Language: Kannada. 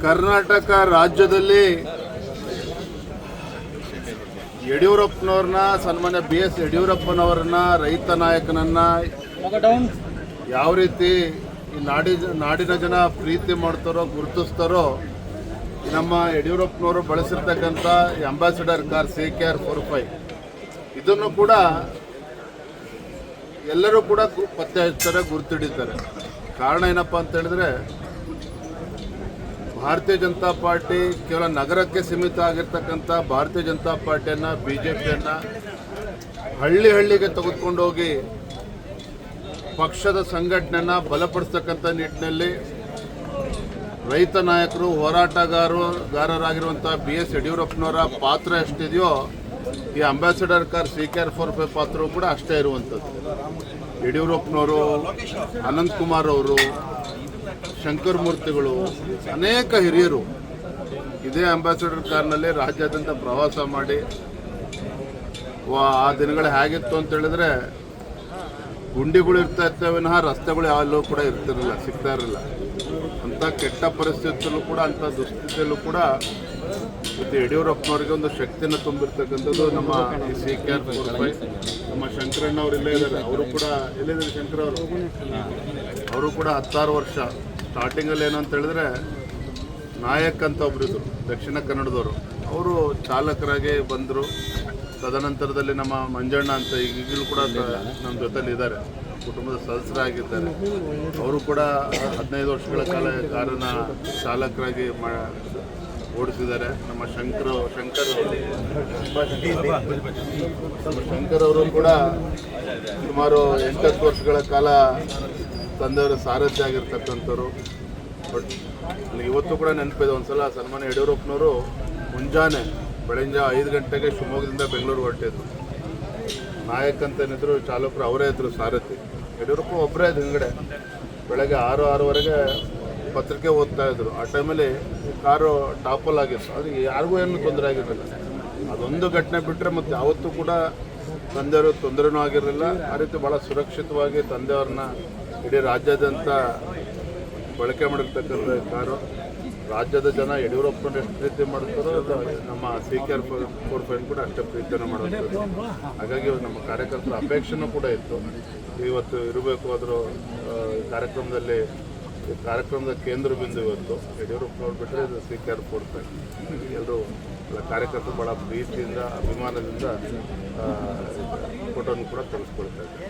ಕರ್ನಾಟಕ ರಾಜ್ಯದಲ್ಲಿ ಯಡಿಯೂರಪ್ಪನವ್ರನ್ನ ಸನ್ಮಾನ್ಯ BS ಯಡಿಯೂರಪ್ಪನವ್ರನ್ನ ರೈತ ನಾಯಕನನ್ನ ಯಾವ ರೀತಿ ಈ ನಾಡಿನ ಜನ ಪ್ರೀತಿ ಮಾಡ್ತಾರೋ ಗುರುತಿಸ್ತಾರೋ ನಮ್ಮ ಯಡಿಯೂರಪ್ಪನವರು ಬಳಸಿರ್ತಕ್ಕಂಥ ಅಂಬಾಸಿಡರ್ ಕಾರ್ CKR45 ಇದನ್ನು ಕೂಡ ಎಲ್ಲರೂ ಕೂಡ ಪತ್ತೆ ಹಚ್ತಾರೆ, ಗುರುತಿಡಿತಾರೆ. ಕಾರಣ ಏನಪ್ಪ ಅಂತ ಹೇಳಿದ್ರೆ ಭಾರತೀಯ ಜನತಾ ಪಾರ್ಟಿ ಕೇವಲ ನಗರಕ್ಕೆ ಸೀಮಿತ ಆಗಿರ್ತಕ್ಕಂಥ ಭಾರತೀಯ ಜನತಾ ಪಾರ್ಟಿಯನ್ನು BJPಯನ್ನು ಹಳ್ಳಿಗೆ ತೆಗೆದುಕೊಂಡೋಗಿ ಪಕ್ಷದ ಸಂಘಟನೆಯನ್ನು ಬಲಪಡಿಸ್ತಕ್ಕಂಥ ನಿಟ್ಟಿನಲ್ಲಿ ರೈತ ನಾಯಕರು ಹೋರಾಟಗಾರರಾಗಿರುವಂಥ BS ಯಡಿಯೂರಪ್ಪನವರ ಪಾತ್ರ ಎಷ್ಟಿದೆಯೋ ಈ ಅಂಬಾಸಿಡರ್ ಕಾರ್ CKR45 ಪಾತ್ರವೂ ಕೂಡ ಅಷ್ಟೇ ಇರುವಂಥದ್ದು. ಯಡಿಯೂರಪ್ಪನವರು, ಅನಂತಕುಮಾರ್ ಅವರು, ಶಂಕರ್ ಮೂರ್ತಿಗಳು, ಅನೇಕ ಹಿರಿಯರು ಇದೇ ಅಂಬಾಸಿಡರ್ ಕಾರ್ನಲ್ಲಿ ರಾಜ್ಯಾದ್ಯಂತ ಪ್ರವಾಸ ಮಾಡಿ ಆ ದಿನಗಳು ಹೇಗಿತ್ತು ಅಂತ ಹೇಳಿದ್ರೆ ಗುಂಡಿಗಳು ಇರ್ತಾ ಇರ್ತವೆ ವಿನಃ ರಸ್ತೆಗಳು ಯಾವಲ್ಲೂ ಕೂಡ ಸಿಗ್ತಾ ಇರಲಿಲ್ಲ. ಅಂಥ ಕೆಟ್ಟ ಪರಿಸ್ಥಿತಿಯಲ್ಲೂ ಕೂಡ, ಅಂಥ ದುಸ್ಥಿತಿಯಲ್ಲೂ ಕೂಡ ಮತ್ತು ಯಡಿಯೂರಪ್ಪನವರಿಗೆ ಒಂದು ಶಕ್ತಿಯನ್ನು ತುಂಬಿರ್ತಕ್ಕಂಥದ್ದು ನಮ್ಮ ಈ CKR45. ನಮ್ಮ ಶಂಕರಣ್ಣ ಅವರು ಇಲ್ಲೇ ಇದ್ದಾರೆ, ಅವರು ಕೂಡ ಎಲ್ಲಿದ್ದಾರೆ ಶಂಕರ್ ಅವರು ಕೂಡ 16 ವರ್ಷ ಸ್ಟಾರ್ಟಿಂಗಲ್ಲಿ ಏನು ಅಂತ ಹೇಳಿದ್ರೆ ನಾಯಕ್ ಅಂತ ಒಬ್ಬರಿದ್ರು ದಕ್ಷಿಣ ಕನ್ನಡದವರು, ಅವರು ಚಾಲಕರಾಗಿ ಬಂದರು. ತದನಂತರದಲ್ಲಿ ನಮ್ಮ ಮಂಜಣ್ಣ ಅಂತ ಈಗಲೂ ಕೂಡ ನಮ್ಮ ಜೊತೆಲಿ ಇದ್ದಾರೆ, ಕುಟುಂಬದ ಸದಸ್ಯರಾಗಿದ್ದಾರೆ. ಅವರು ಕೂಡ 15 ವರ್ಷಗಳ ಕಾಲ ಕಾರನ್ನ ಚಾಲಕರಾಗಿ ಓಡಿಸಿದ್ದಾರೆ. ನಮ್ಮ ಶಂಕರ್ ಅವರು ಕೂಡ ಸುಮಾರು 8 ವರ್ಷಗಳ ಕಾಲ ತಂದೆಯವರ ಸಾರಥ್ಯ ಆಗಿರ್ತಕ್ಕಂಥವ್ರು. ಬಟ್ ಇವತ್ತು ಕೂಡ ನೆನಪಿದೆ, ಒಂದ್ಸಲ ಸನ್ಮಾನ್ಯ ಯಡಿಯೂರಪ್ಪನವರು ಮುಂಜಾನೆ ಬೆಳಗ್ಗೆ 5 ಗಂಟೆಗೆ ಶಿವಮೊಗ್ಗದಿಂದ ಬೆಂಗಳೂರು ಹೊರಟಿದ್ರು. ನಾಯಕ್ ಅಂತ ಏನಿದ್ರು ಚಾಲಕರು ಅವರೇ ಇದ್ರು, ಸಾರಥಿ. ಯಡಿಯೂರಪ್ಪ ಒಬ್ಬರೇ ಇದ್ದು ಹಿಂಗಡೆ ಬೆಳಗ್ಗೆ 6-6:30 ಪತ್ರಿಕೆ ಓದ್ತಾ ಇದ್ರು. ಆ ಟೈಮಲ್ಲಿ ಕಾರು ಟಾಪಲ್ ಆಗಿತ್ತು, ಅದು ಯಾರಿಗೂ ಏನು ತೊಂದರೆ ಆಗಿರಲಿಲ್ಲ. ಅದೊಂದು ಘಟನೆ ಬಿಟ್ಟರೆ ಮತ್ತು ಯಾವತ್ತೂ ಕೂಡ ತಂದೆಯವರು ತೊಂದರೆನೂ ಆಗಿರಲಿಲ್ಲ. ಆ ರೀತಿ ಭಾಳ ಸುರಕ್ಷಿತವಾಗಿ ತಂದೆಯವ್ರನ್ನ ಇಡೀ ರಾಜ್ಯಾದ್ಯಂತ ಬಳಕೆ ಮಾಡಿರ್ತಕ್ಕಂಥ ಕಾರು. ರಾಜ್ಯದ ಜನ ಯಡಿಯೂರಪ್ಪನ ಎಷ್ಟು ಪ್ರೀತಿ ಮಾಡ್ತಾರೋ ನಮ್ಮ CKR45 ಕೂಡ ಅಷ್ಟೇ ಪ್ರೀತಿಯನ್ನು ಮಾಡುವಂಥದ್ದು. ಹಾಗಾಗಿ ನಮ್ಮ ಕಾರ್ಯಕರ್ತರ ಅಪೇಕ್ಷೆನೂ ಕೂಡ ಇತ್ತು, ಇವತ್ತು ಇರಬೇಕು. ಆದರೂ ಕಾರ್ಯಕ್ರಮದ ಕೇಂದ್ರ ಬಿಂದು ಇವತ್ತು ಯಡಿಯೂರಪ್ಪನವ್ರು ಬಿಟ್ಟರೆ ಇದು CKR45. ಎಲ್ಲರೂ ಕಾರ್ಯಕರ್ತರು ಭಾಳ ಪ್ರೀತಿಯಿಂದ ಅಭಿಮಾನದಿಂದ ಫೋಟೋನು ಕೂಡ ತೆಗೆಸ್ಕೊಳ್ತಾ ಇದ್ದಾರೆ.